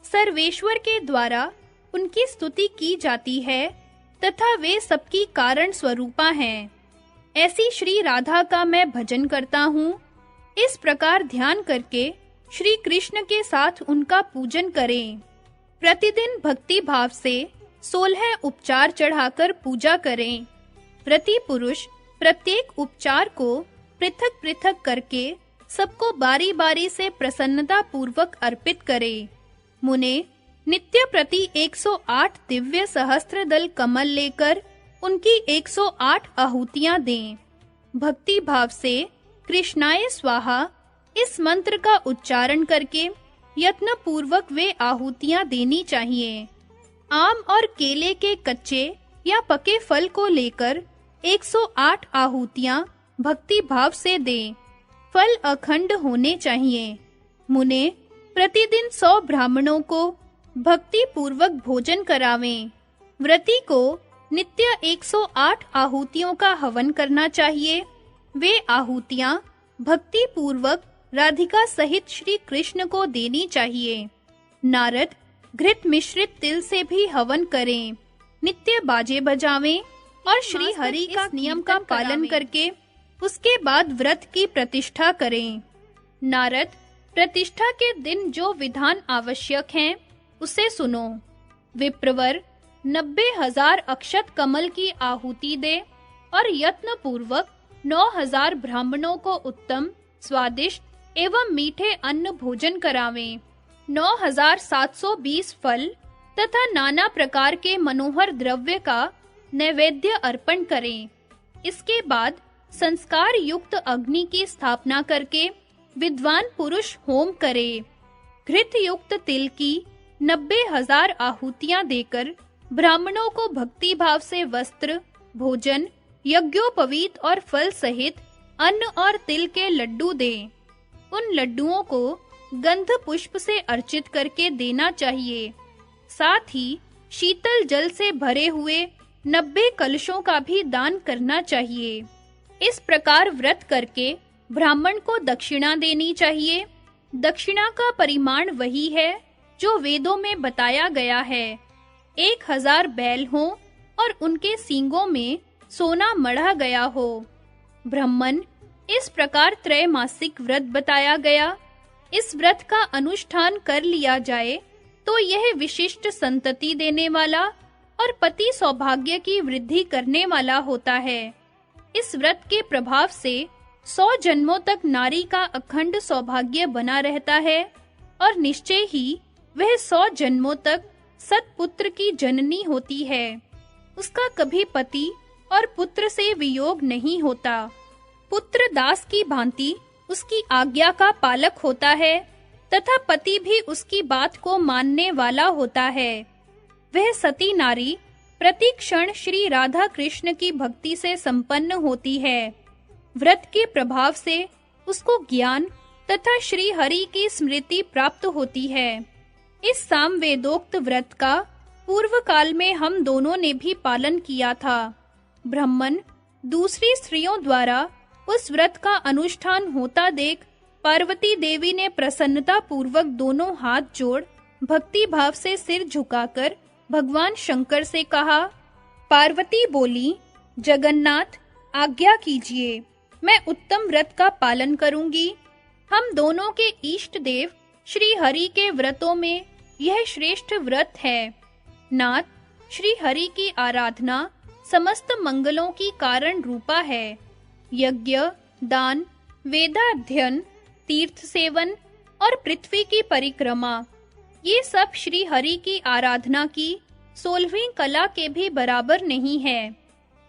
सर्वेश्वर के द्वारा उनकी स्तुति की जाती है तथा वे सबकी कारण स्वरूपा हैं। ऐसी श्री राधा का मैं भजन करता हूँ। इस प्रकार ध्यान करके श्री कृष्ण के साथ उनका पूजन करें। प्रतिदिन भक्ति भाव से 16 उपचार चढ़ाकर पूजा करें। व्रती पुरुष प्रत्येक उपचार को पृथक-पृथक करके सबको बारी-बारी से प्रसन्नता पूर्वक अर्पित करे। मुने नित्य प्रति 108 दिव्य सहस्त्र दल कमल लेकर उनकी 108 आहुतियां दें। भक्ति भाव से कृष्णाय स्वाहा इस मंत्र का उच्चारण करके यत्न पूर्वक वे आहुतियां देनी चाहिए। आम और केले के कच्चे या पके फल को लेकर 108 आहुतियां भक्ति भाव से दें। फल अखंड होने चाहिए। मुने प्रतिदिन 100 ब्राह्मणों को भक्ति पूर्वक भोजन करावें। व्रती को नित्य 108 आहुतियों का हवन करना चाहिए। वे आहुतियां भक्ति पूर्वक राधिका सहित श्री कृष्ण को देनी चाहिए। नारद घृत मिश्रित तिल से भी हवन करें। नित्य बाजे बजावें और श्री हरि का नियम का पालन करके उसके बाद व्रत की प्रतिष्ठा करें। नारद प्रतिष्ठा के दिन जो विधान आवश्यक हैं उसे सुनो। विप्रवर 90,000 अक्षत कमल की आहुति दे और यत्न पूर्वक 9,000 ब्राह्मणों को उत्तम, स्वादिष्ट एवं मीठे अन्न भोजन करावें। 9,720 फल तथा नाना प्रकार के मनोहर द्रव्य का नैवेद्य अर्पण करें। इसके बाद संस्कार युक्त अग्नि की स्थापना करके विद्वान पुरुष होम करे। घृत युक्त तिल की 90,000 आहुतियां देकर ब्राह्मणों को भक्ति भाव से वस्त्र, भोजन, यज्ञोपवीत और फल सहित अन्न और तिल के लड्डू दें। उन लड्डुओं को गंध पुष्प से अर्चित करके देना चाहिए। साथ ही शीतल जल से भरे हुए 90 कलशों का भी दान करना चाहिए। इस प्रकार व्रत करके ब्राह्मण को दक्षिणा देनी चाहिए। दक्षिणा का परिमाण वही है जो वेदों में बताया गया है। 1000 बैल हो और उनके सींगों में सोना मढ़ा गया हो। ब्राह्मण, इस प्रकार त्रैमासिक व्रत बताया गया। इस व्रत का अनुष्ठान कर लिया जाए तो यह विशिष्ट संतति देने वाला और पति सौभाग्य की वृद्धि करने वाला होता है। इस व्रत के प्रभाव से 100 जन्मों तक नारी का अखंड सौभाग्य बना रहता है और निश्चय ही वह 100 जन्मों तक सत्पुत्र की जननी होती है। उसका कभी पति और पुत्र से वियोग नहीं होता। पुत्र दास की भांति उसकी आज्ञा का पालक होता है तथा पति भी उसकी बात को मानने वाला होता है। वह सती नारी प्रति क्षण श्री राधा कृष्ण की भक्ति से संपन्न होती है। व्रत के प्रभाव से उसको ज्ञान तथा श्री हरि की स्मृति प्राप्त होती है। इस सामवेदोक्त व्रत का पूर्व काल में हम दोनों ने भी पालन किया था। ब्राह्मण दूसरी स्त्रियों द्वारा उस व्रत का अनुष्ठान होता देख पार्वती देवी ने प्रसन्नता पूर्वक दोनों हाथ जोड़ भक्ति भाव से सिर झुकाकर भगवान शंकर से कहा। पार्वती बोली, जगन्नाथ आज्ञा कीजिए, मैं उत्तम व्रत का पालन करूंगी। हम दोनों के इष्ट देव श्री हरि के व्रतों में यह श्रेष्ठ व्रत है। नाथ, श्री हरि की आराधना समस्त मंगलों की कारण रूपा है। यज्ञ, दान, वेदाध्ययन, तीर्थ सेवन और पृथ्वी की परिक्रमा, ये सब श्री हरि की आराधना की 16वीं कला के भी बराबर नहीं है।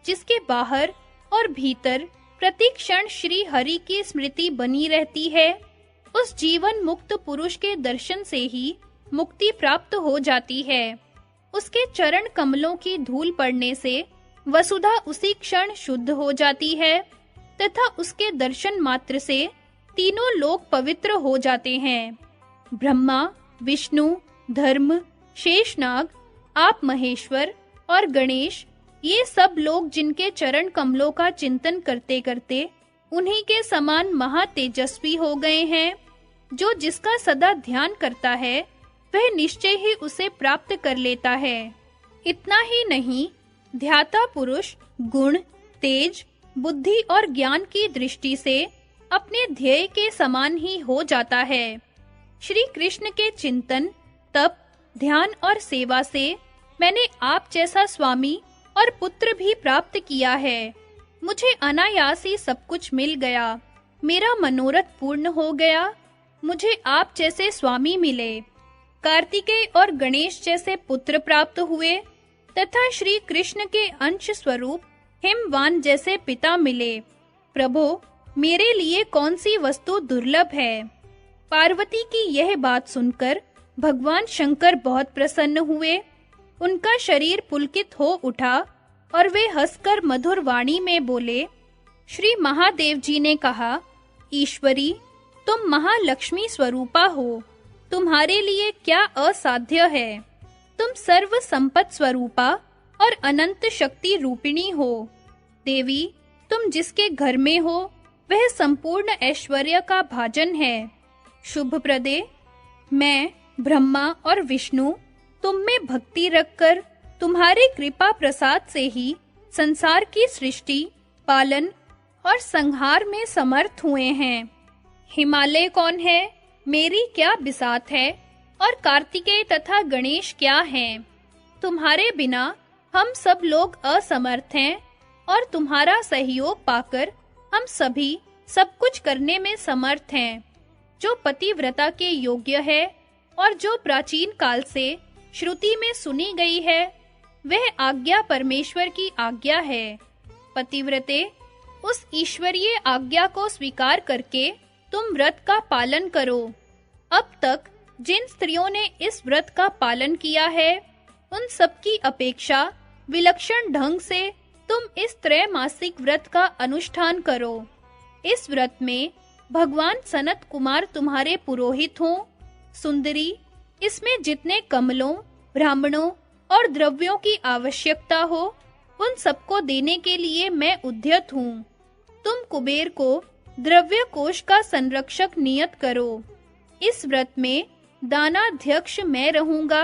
जिसके बाहर और भीतर प्रति क्षण श्री हरि की स्मृति बनी रहती है, उस जीवन मुक्त पुरुष के दर्शन से ही मुक्ति प्राप्त हो जाती है। उसके चरण कमलों की धूल पड़ने से वसुधा उसी क्षण शुद्ध हो जाती है तथा उसके दर्शन मात्र से तीनों लोक पवित्र हो जाते हैं। ब्रह्मा, विष्णु, धर्म, शेषनाग, आप महेश्वर और गणेश, ये सब लोग जिनके चरण कमलों का चिंतन करते करते उन्हीं के समान महातेजस्वी हो गए हैं। जो जिसका सदा ध्यान करता है वह निश्चय ही उसे प्राप्त कर लेता है। इतना ही नहीं, ध्याता पुरुष गुण, तेज, बुद्धि और ज्ञान की दृष्टि से अपने ध्येय के समान ही हो जाता है। श्री कृष्ण के चिंतन, तप, ध्यान और सेवा से मैंने आप जैसा स्वामी और पुत्र भी प्राप्त किया है। मुझे अनायास ही सब कुछ मिल गया। मेरा मनोरथ पूर्ण हो गया। मुझे आप जैसे स्वामी मिले, कार्तिकेय और गणेश जैसे पुत्र प्राप्त हुए तथा श्री कृष्ण के अंश स्वरूप हिमवान जैसे पिता मिले। प्रभो, मेरे लिए कौन सी वस्तु दुर्लभ है? पार्वती की यह बात सुनकर भगवान शंकर बहुत प्रसन्न हुए। उनका शरीर पुलकित हो उठा और वे हंसकर मधुर वाणी में बोले। श्री महादेव जी ने कहा, ईश्वरी, तुम महालक्ष्मी स्वरूपा हो। तुम्हारे लिए क्या असाध्य है? तुम सर्व संपत्ति स्वरूपा और अनंत शक्ति रूपिणी हो। देवी, तुम जिसके घर में हो वह संपूर्ण ऐश्वर्य का भाजन है। शुभ प्रदे, मैं ब्रह्मा और विष्णु तुम में भक्ति रखकर तुम्हारे कृपा प्रसाद से ही संसार की सृष्टि, पालन और संहार में समर्थ हुए हैं। हिमालय कौन है? मेरी क्या बिसात है? और कार्तिकेय तथा गणेश क्या हैं? तुम्हारे बिना हम सब लोग असमर्थ हैं और तुम्हारा सहयोग पाकर हम सभी सब कुछ करने में समर्थ हैं। जो पतिव्रता के योग्य है और जो प्राचीन काल से श्रुति में सुनी गई है, वह आज्ञा परमेश्वर की आज्ञा है। पतिव्रते, उस ईश्वरीय आज्ञा को स्वीकार करके तुम व्रत का पालन करो। अब तक जिन स्त्रियों ने इस व्रत का पालन किया है, उन सब की अपेक्षा विलक्षण ढंग से तुम इस त्रैमासिक व्रत का अनुष्ठान करो। इस व्रत में भगवान सनत कुमार तुम्हारे पुरोहित हों। सुंदरी, इसमें जितने कमलों, ब्राह्मणों और द्रव्यों की आवश्यकता हो, उन सबको देने के लिए मैं उद्यत हूँ। तुम कुबेर को द्रव्य कोष का संरक्षक नियत करो। इस व्रत में दानाध्यक्ष मैं रहूंगा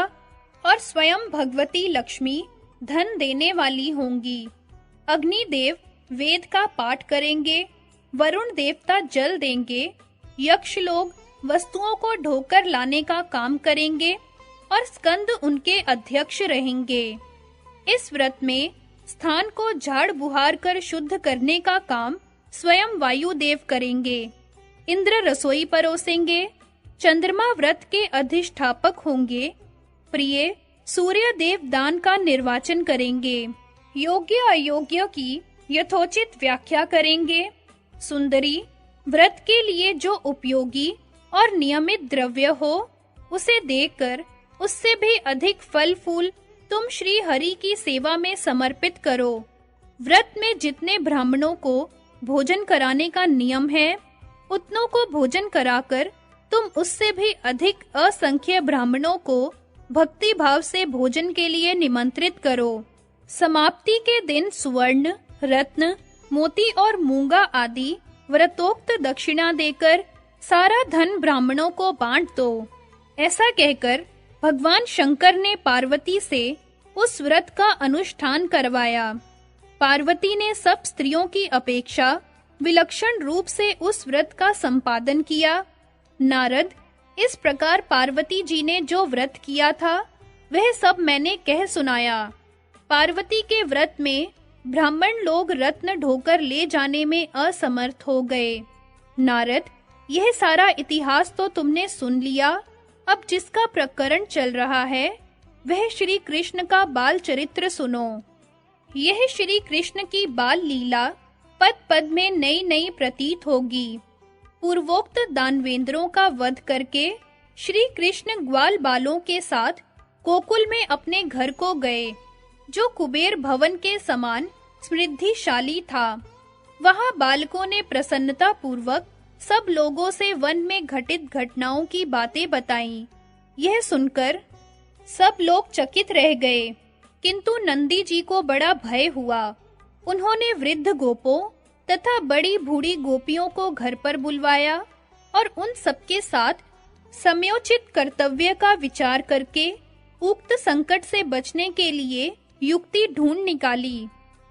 और स्वयं भगवती लक्ष्मी धन देने वाली होंगी। अग्निदेव वेद का पाठ करेंगे, वरुण देवता जल देंगे, यक्ष लोग वस्तुओं को ढोकर लाने का काम करेंगे और स्कंद उनके अध्यक्ष रहेंगे। इस व्रत में स्थान को झाड़ बुहार कर शुद्ध करने का काम स्वयं वायुदेव करेंगे। इंद्र रसोई परोसेंगे, चंद्रमा व्रत के अधिष्ठापक होंगे। प्रिय सूर्य देव दान का निर्वाचन करेंगे। योग्य अयोग्य की यथोचित व्याख्या करेंगे। सुंदरी व्रत के लिए जो उपयोगी और नियमित द्रव्य हो, उसे देकर उससे भी अधिक फल फूल तुम श्री हरि की सेवा में समर्पित करो। व्रत में जितने ब्राह्मणों को भोजन कराने का नियम है, उतनों को भोजन कराकर तुम उससे भी अधिक असंख्य ब्राह्मणों को भक्ति भाव से भोजन के लिए निमंत्रित करो। समाप्ति के दिन सुवर्ण, रत्न, मोती और मूंगा आदि व्रतोक्त दक्षिणा देकर सारा धन ब्राह्मणों को बांट दो। ऐसा कहकर भगवान शंकर ने पार्वती से उस व्रत का अनुष्ठान करवाया। पार्वती ने सब स्त्रियों की अपेक्षा विलक्षण रूप से उस व्रत का संपादन किया। नारद, इस प्रकार पार्वती जी ने जो व्रत किया था, वह सब मैंने कह सुनाया। पार्वती के व्रत में ब्राह्मण लोग रत्न ढोकर ले जाने में असमर्थ हो गए। नारद, यह सारा इतिहास तो तुमने सुन लिया। अब जिसका प्रकरण चल रहा है, वह श्री कृष्ण का बाल चरित्र सुनो। यह श्री कृष्ण की बाल लीला पद पद में नई नई प्रतीत होगी। पूर्वोक्त दानवेंद्रों का वध करके श्री कृष्ण ग्वाल बालों के साथ गोकुल में अपने घर को गए, जो कुबेर भवन के समान समृद्धिशाली था। वहां बालकों ने प्रसन्नता पूर्वक सब लोगों से वन में घटित घटनाओं की बातें बताईं। यह सुनकर सब लोग चकित रह गए, किंतु नंदी जी को बड़ा भय हुआ। उन्होंने वृद्ध गोपों तथा बड़ी बूढ़ी गोपियों को घर पर बुलवाया और उन सबके साथ समयोचित कर्तव्य का विचार करके उक्त संकट से बचने के लिए युक्ति ढूंढ निकाली।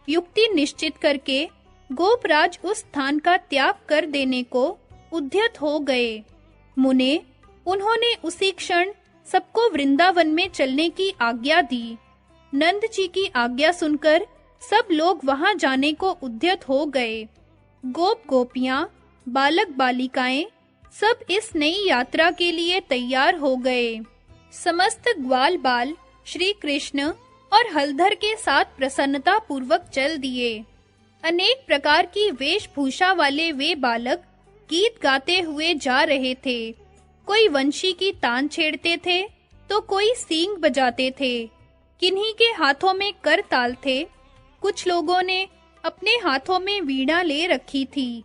युक्ति निश्चित करके गोपराज उस स्थान का त्याग कर देने को उद्यत हो गए। मुने, उन्होंने उसी क्षण सबको वृंदावन में चलने की आज्ञा दी। नंद जी की आज्ञा सुनकर सब लोग वहां जाने को उद्यत हो गए। गोप गोपियां, बालक बालिकाएं सब इस नई यात्रा के लिए तैयार हो गए। समस्त ग्वाल बाल श्री कृष्ण और हलधर के साथ प्रसन्नता पूर्वक चल दिए। अनेक प्रकार की वेशभूषा वाले वे बालक गीत गाते हुए जा रहे थे। कोई वंशी की तान छेड़ते थे, तो कोई सींग बजाते थे। किन्हीं के हाथों में करताल थे। कुछ लोगों ने अपने हाथों में वीणा ले रखी थी।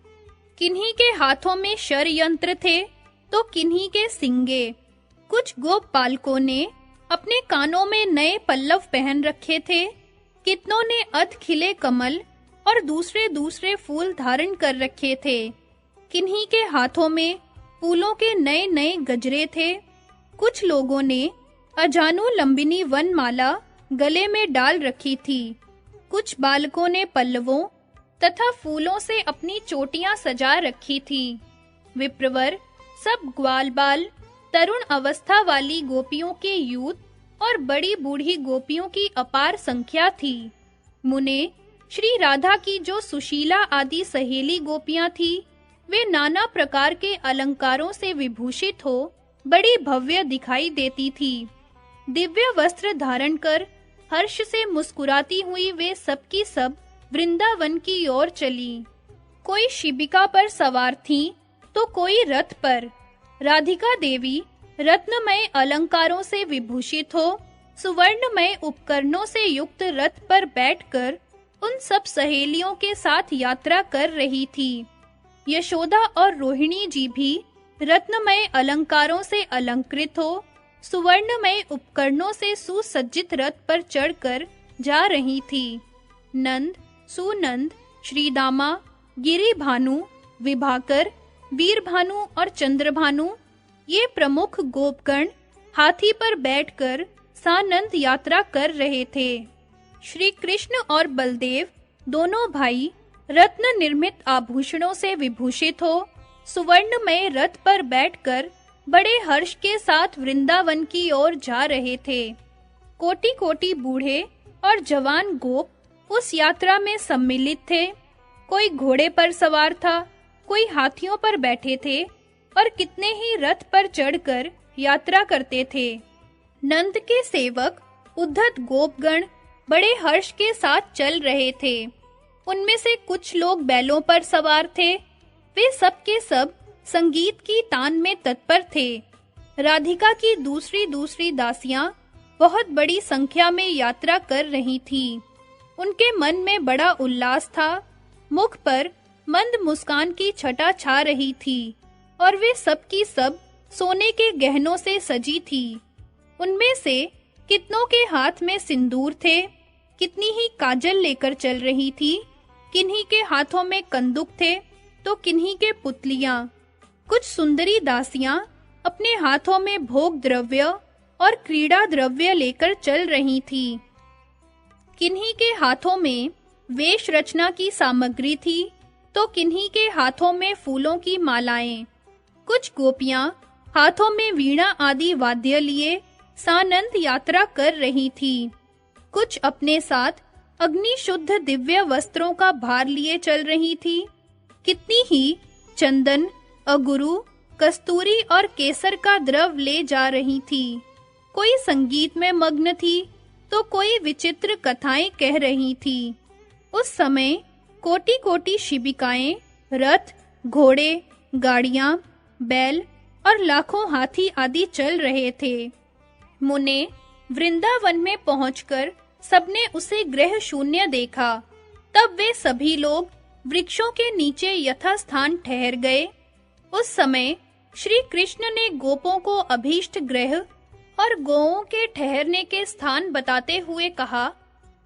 किन्हीं के हाथों में शर यंत्र थे, तो किन्हीं के सिंगे। कुछ गोप बालकों ने अपने कानों में नए पल्लव पहन रखे थे। कितनों ने अध खिले कमल और दूसरे दूसरे फूल धारण कर रखे थे। किन्हीं के हाथों में फूलों के नए नए गजरे थे। कुछ लोगों ने अजानु लंबिनी वनमाला गले में डाल रखी थी। कुछ बालकों ने पल्लवों तथा फूलों से अपनी चोटियां सजा रखी थी। विप्रवर, सब ग्वाल बाल, तरुण अवस्था वाली गोपियों के यूथ और बड़ी बूढ़ी गोपियों की अपार संख्या थी। मुने, श्री राधा की जो सुशीला आदि सहेली गोपियां थी, वे नाना प्रकार के अलंकारों से विभूषित हो बड़ी भव्य दिखाई देती थी। दिव्य वस्त्र धारण कर हर्ष से मुस्कुराती हुई वे सब की सब वृंदावन की ओर चली। कोई शिबिका पर सवार थीं, तो कोई रथ पर। राधिका देवी रत्नमय अलंकारों से विभूषित हो सुवर्णमय उपकरणों से युक्त रथ पर बैठकर उन सब सहेलियों के साथ यात्रा कर रही थी। यशोदा और रोहिणी जी भी रत्नमय अलंकारों से अलंकृत हो सुवर्णमय उपकरणों से सुसज्जित रथ पर चढ़कर जा रही थी। नंद, सुनंद, श्रीदामा, गिरिभानु, विभाकर, वीरभानु और चंद्रभानु ये प्रमुख गोपगण हाथी पर बैठकर सानंद यात्रा कर रहे थे। श्री कृष्ण और बलदेव दोनों भाई रत्न निर्मित आभूषणों से विभूषित हो सुवर्णमय रथ पर बैठकर बड़े हर्ष के साथ वृंदावन की ओर जा रहे थे। कोटि-कोटि बूढ़े और जवान गोप उस यात्रा में सम्मिलित थे। कोई घोड़े पर सवार था, कोई हाथियों पर बैठे थे और कितने ही रथ पर चढ़कर यात्रा करते थे। नंद के सेवक उद्धत गोपगण बड़े हर्ष के साथ चल रहे थे। उनमें से कुछ लोग बैलों पर सवार थे। वे सब के सब संगीत की तान में तत्पर थे। राधिका की दूसरी दासियां बहुत बड़ी संख्या में यात्रा कर रही थीं। उनके मन में बड़ा उल्लास था। मुख पर मंद मुस्कान की छटा छा रही थी और वे सब की सब सोने के गहनों से सजी थी। उनमें से कितनों के हाथ में सिंदूर थे, कितनी ही काजल लेकर चल रही थी, किन्हीं के हाथों में कंदुक थे तो किन्हीं के पुतलियां। कुछ सुंदरी दासियां अपने हाथों में भोग द्रव्य और क्रीड़ा द्रव्य लेकर चल रही थी। किन्हीं के हाथों में वेश रचना की सामग्री थी तो किन्हीं के हाथों में फूलों की मालाएं। कुछ गोपियां हाथों में वीणा आदि वाद्य लिए सानंद यात्रा कर रही थी। कुछ अपने साथ अग्नि शुद्ध दिव्य वस्त्रों का भार लिए चल रही थी। कितनी ही चंदन, अगुरु, कस्तूरी और केसर का द्रव ले जा रही थी। कोई संगीत में मग्न थी तो कोई विचित्र कथाएं कह रही थी। उस समय कोटि-कोटि शिबिकाएं, रथ, घोड़े, गाड़ियां, बैल और लाखों हाथी आदि चल रहे थे। मुने वृंदावन में पहुंचकर सबने उसे गृह शून्य देखा। तब वे सभी लोग वृक्षों के नीचे यथास्थान ठहर गए। उस समय श्री कृष्ण ने गोपों को अभीष्ट गृह और गौओं के ठहरने के स्थान बताते हुए कहा,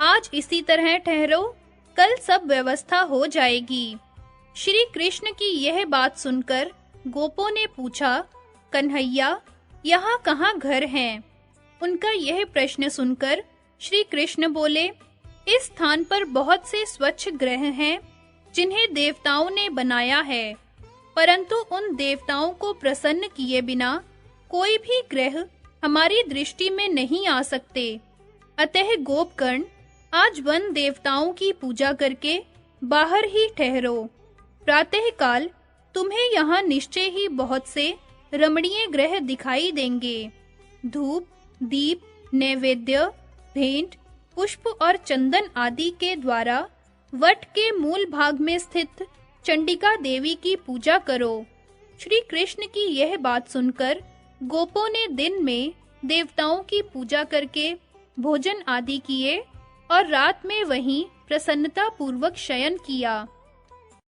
आज इसी तरह ठहरो, कल सब व्यवस्था हो जाएगी। श्री कृष्ण की यह बात सुनकर गोपों ने पूछा, कन्हैया, यहाँ कहाँ घर हैं? उनका यह प्रश्न सुनकर श्री कृष्ण बोले, इस स्थान पर बहुत से स्वच्छ ग्रह हैं जिन्हें देवताओं ने बनाया है, परंतु उन देवताओं को प्रसन्न किए बिना कोई भी ग्रह हमारी दृष्टि में नहीं आ सकते। अतः गोपगण आज वन देवताओं की पूजा करके बाहर ही ठहरो। प्रातःकाल तुम्हें यहाँ निश्चय ही बहुत से रमणीय ग्रह दिखाई देंगे। धूप, दीप, नैवेद्य, भेंट, पुष्प और चंदन आदि के द्वारा वट के मूल भाग में स्थित चंडिका देवी की पूजा करो। श्री कृष्ण की यह बात सुनकर गोपों ने दिन में देवताओं की पूजा करके भोजन आदि किए और रात में वहीं प्रसन्नता पूर्वक शयन किया।